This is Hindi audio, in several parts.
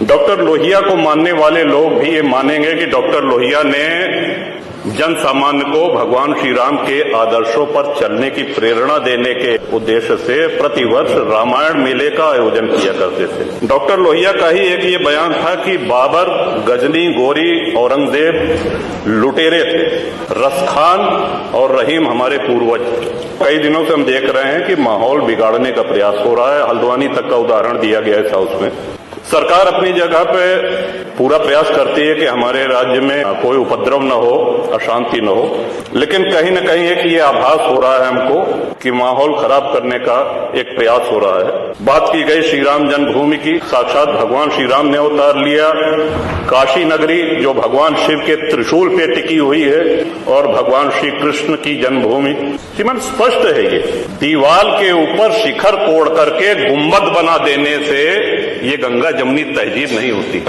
डॉक्टर लोहिया को मानने वाले लोग भी ये मानेंगे कि डॉक्टर लोहिया ने जन सामान्य को भगवान श्री राम के आदर्शों पर चलने की प्रेरणा देने के उद्देश्य से प्रतिवर्ष रामायण मेले का आयोजन किया करते थे। डॉक्टर लोहिया का ही एक ये बयान था कि बाबर, गजनी, गोरी, औरंगजेब लुटेरे थे, रसखान और रहीम हमारे पूर्वज। कई दिनों से हम देख रहे हैं कि माहौल बिगाड़ने का प्रयास हो रहा है। हल्द्वानी तक का उदाहरण दिया गया है साउथ में। सरकार अपनी जगह पे पूरा प्रयास करती है कि हमारे राज्य में कोई उपद्रव न हो, अशांति न हो, लेकिन कहीं न कहीं एक ये आभास हो रहा है हमको कि माहौल खराब करने का एक प्रयास हो रहा है। बात की गई श्री राम जन्मभूमि की, साक्षात भगवान श्री राम ने अवतार लिया। काशी नगरी जो भगवान शिव के त्रिशूल पे टिकी हुई है और भगवान श्री कृष्ण की जन्मभूमि, श्रीमान स्पष्ट है ये। दीवाल के ऊपर शिखर तोड़ करके गुंबद बना देने से ये गंगा जमुनी तहजीब नहीं होती,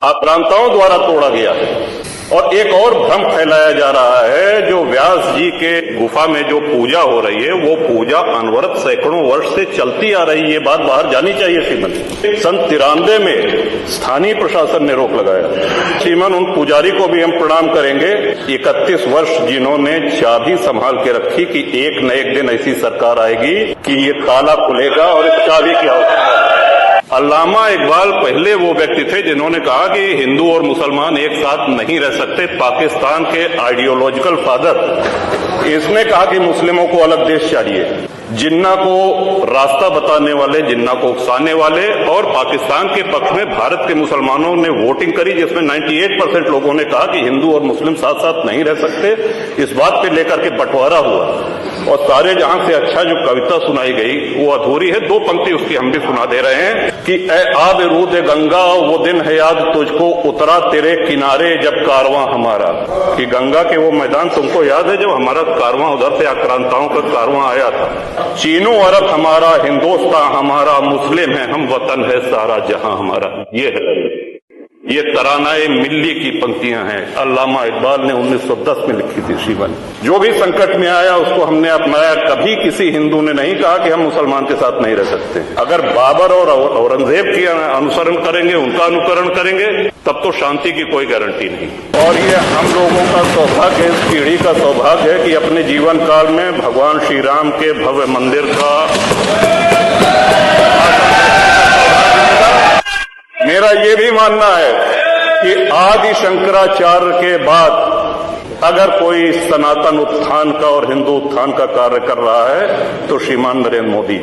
आक्रांताओं द्वारा तोड़ा गया है। और एक और भ्रम फैलाया जा रहा है, जो व्यास जी के गुफा में जो पूजा हो रही है वो पूजा अनवरत सैकड़ों वर्ष से चलती आ रही है। ये बात बाहर जानी चाहिए श्रीमन। सन 93 में स्थानीय प्रशासन ने रोक लगाया। श्रीमन, उन पुजारी को भी हम प्रणाम करेंगे, 31 वर्ष जिन्होंने चाबी संभाल के रखी कि एक न एक दिन ऐसी सरकार आएगी कि ये ताला खुलेगा और इस चाबी की आवश्यकता है। अल्लामा इकबाल पहले वो व्यक्ति थे जिन्होंने कहा कि हिंदू और मुसलमान एक साथ नहीं रह सकते। पाकिस्तान के आइडियोलॉजिकल फादर, इसने कहा कि मुस्लिमों को अलग देश चाहिए। जिन्ना को रास्ता बताने वाले, जिन्ना को उकसाने वाले, और पाकिस्तान के पक्ष में भारत के मुसलमानों ने वोटिंग करी जिसमें 98% लोगों ने कहा कि हिंदू और मुस्लिम साथ साथ नहीं रह सकते। इस बात पे लेकर के बंटवारा हुआ और सारे जहां से अच्छा जो कविता सुनाई गई वो अधूरी है। 2 पंक्ति उसकी हम भी सुना दे रहे हैं कि ए आब रूद गंगा, वो दिन है याद तुझको, उतरा तेरे किनारे जब कारवां हमारा। कि गंगा के वो मैदान तुमको याद है जब हमारा कारवां उधर से आक्रांताओं का कारवां आया था। चीनो अरब हमारा, हिंदुस्तान हमारा, मुस्लिम है हम, वतन है सारा जहां हमारा। ये तरानाए मिल्ली की पंक्तियां हैं, अल्लामा इकबाल ने 1910 में लिखी थी। श्रीमान, जो भी संकट में आया उसको हमने अपनाया। कभी किसी हिंदू ने नहीं कहा कि हम मुसलमान के साथ नहीं रह सकते। अगर बाबर और औरंगजेब की अनुसरण करेंगे, उनका अनुकरण करेंगे, तब तो शांति की कोई गारंटी नहीं। और ये हम लोगों का सौभाग्य, इस पीढ़ी का सौभाग्य है कि अपने जीवन काल में भगवान श्री राम के भव्य मंदिर का मेरा ये भी मानना है कि आदि शंकराचार्य के बाद अगर कोई सनातन उत्थान का और हिंदू उत्थान का कार्य कर रहा है तो श्रीमान नरेंद्र मोदी।